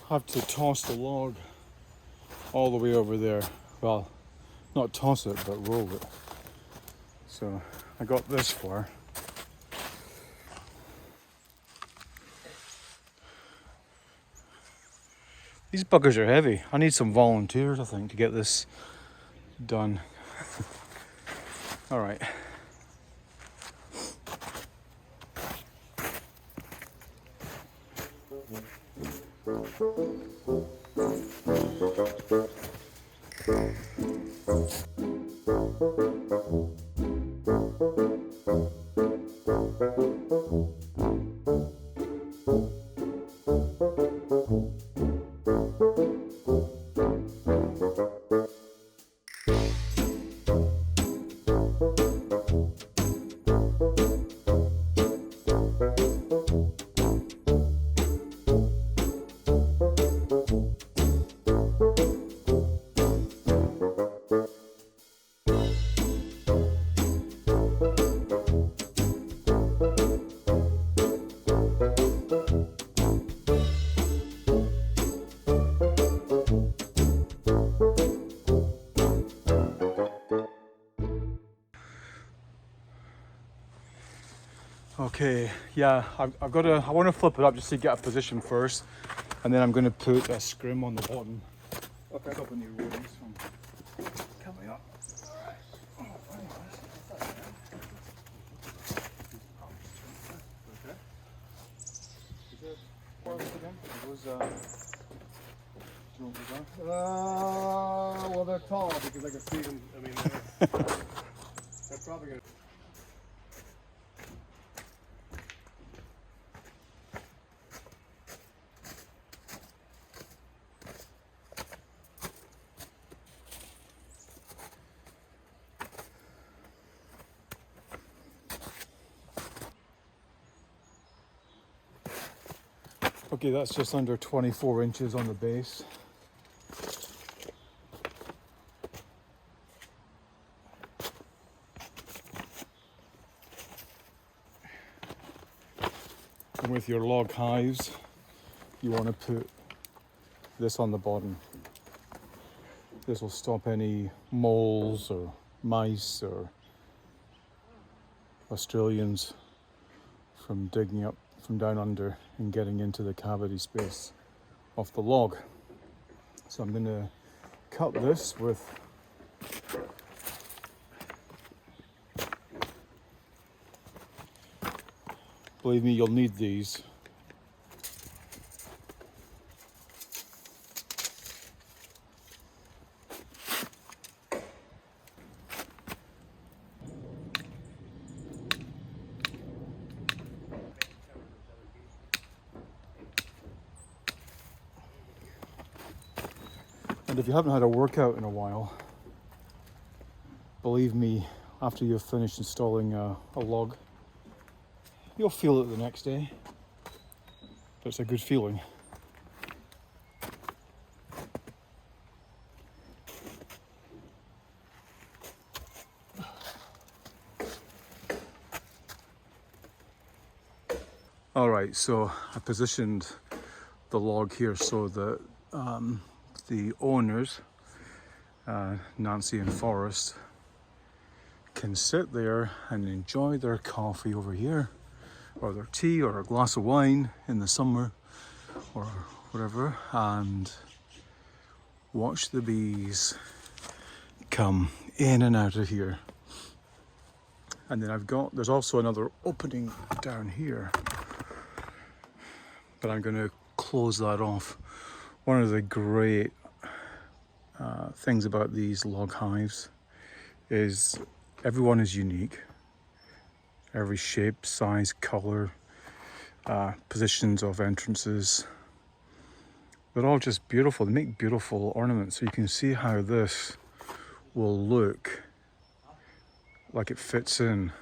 have to toss the log all the way over there. Well, not toss it, but roll it. So I got this far. These buggers are heavy. I need some volunteers, I think, to get this done. All right. Okay, yeah, I've got to, I want to flip it up just to get a position first, and then I'm going to put a scrim on the bottom. Okay. Stop any rodents from coming up. Alright. Okay. Is there forest again? Those, do you know what those are? Well, they're tall because I can see them. I mean, they're probably gonna. Okay, that's just under 24 inches on the base. And with your log hives, you want to put this on the bottom. This will stop any moles or mice or Australians from digging up from down under and getting into the cavity space of the log. So I'm going to cut this with believe me, you'll need these. And if you haven't had a workout in a while, believe me, after you've finished installing a log, you'll feel it the next day. But it's a good feeling. All right, so I positioned the log here so that the owners, Nancy and Forrest, can sit there and enjoy their coffee over here, or their tea, or a glass of wine in the summer, or whatever, and watch the bees come in and out of here. And then there's also another opening down here, but I'm going to close that off. One of the great things about these log hives is everyone is unique. Every shape, size, color, positions of entrances, they're all just beautiful. They make beautiful ornaments. So you can see how this will look like it fits in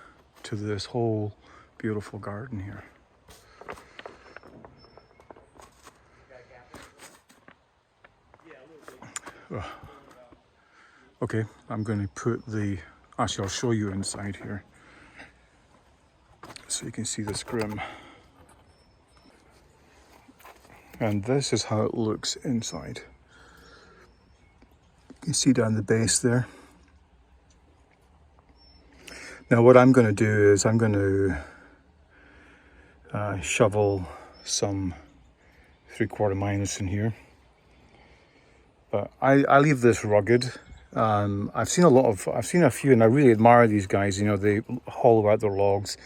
to this whole beautiful garden here. Okay, I'm going to put actually I'll show you inside here so you can see the scrim. And this is how it looks inside. You can see down the base there. Now what I'm going to do is I'm going to shovel some 3/4 minus in here. But I leave this rugged. I've seen a few, and I really admire these guys. You know, they hollow out their logs,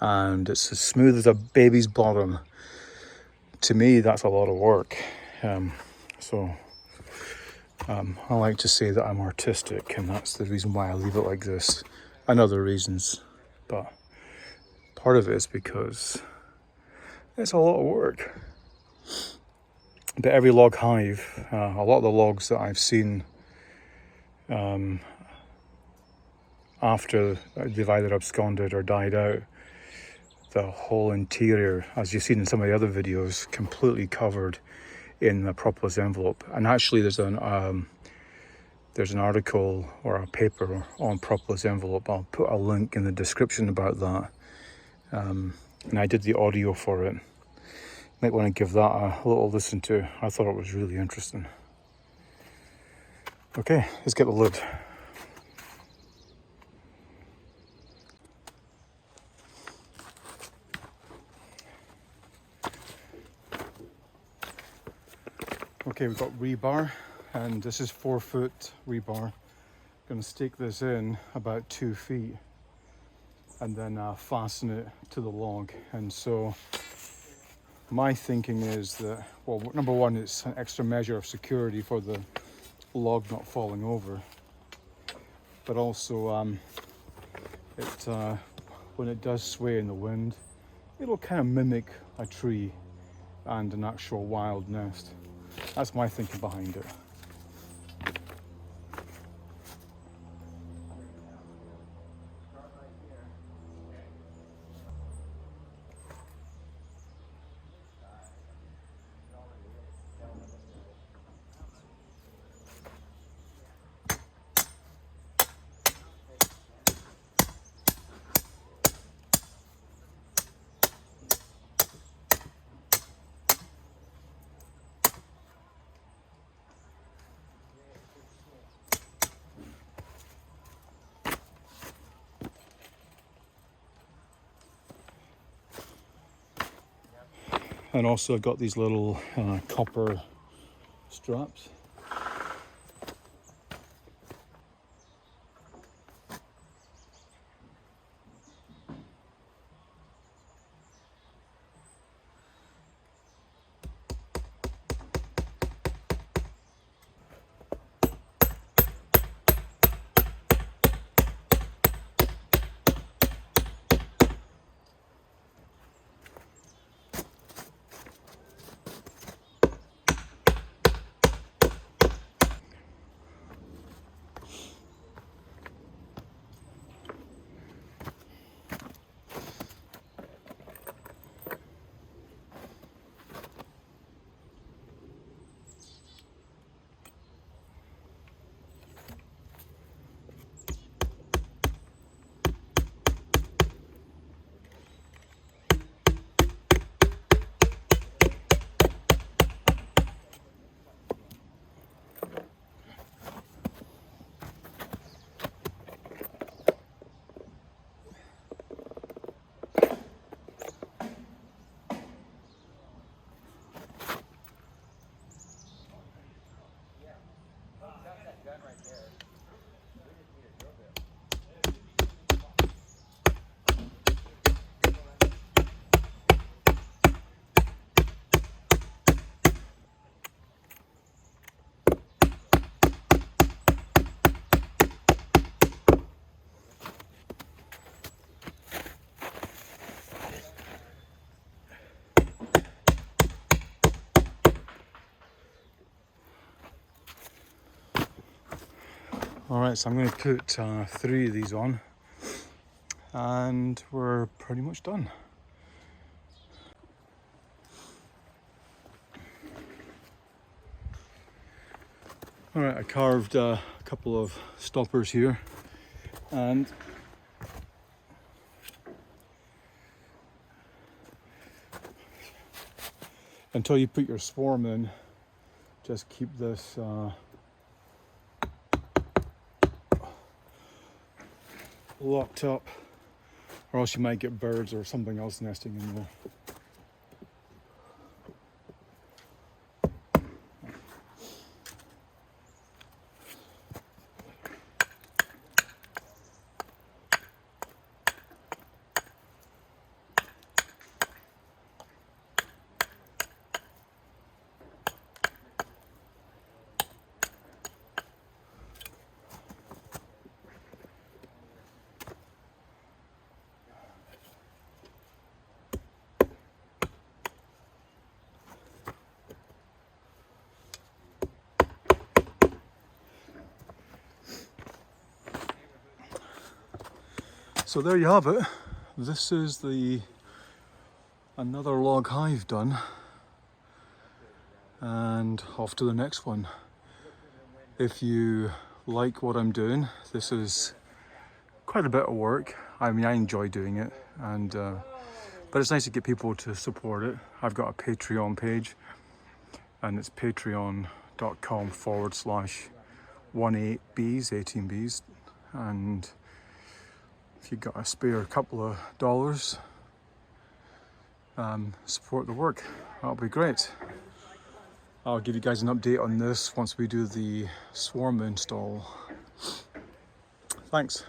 and it's as smooth as a baby's bottom. To me, that's a lot of work. I like to say that I'm artistic, and that's the reason why I leave it like this, and other reasons. But part of it is because it's a lot of work. But every log hive, a lot of the logs that I've seen after they've either absconded or died out, the whole interior, as you've seen in some of the other videos, completely covered in the propolis envelope. And actually there's an article or a paper on propolis envelope. I'll put a link in the description about that. And I did the audio for it. Might want to give that a little listen to. I thought it was really interesting. Okay, let's get the lid. Okay, we've got rebar, and this is 4-foot rebar. Going to stake this in about 2 feet and then fasten it to the log. And so my thinking is that, well, number one, it's an extra measure of security for the log not falling over, but also when it does sway in the wind, it'll kind of mimic a tree and an actual wild nest. That's my thinking behind it. And also I've got these little copper straps. Alright, so I'm going to put 3 of these on, and we're pretty much done. Alright, I carved a couple of stoppers here, and until you put your swarm in, just keep this locked up, or else you might get birds or something else nesting in there. So there you have it. This is another log hive done, and off to the next one. If you like what I'm doing, this is quite a bit of work. I mean, I enjoy doing it, and but it's nice to get people to support it. I've got a Patreon page, and it's patreon.com/18bees, 18 bees, and if you've got a spare couple of dollars, support the work. That'll be great. I'll give you guys an update on this once we do the swarm install. Thanks.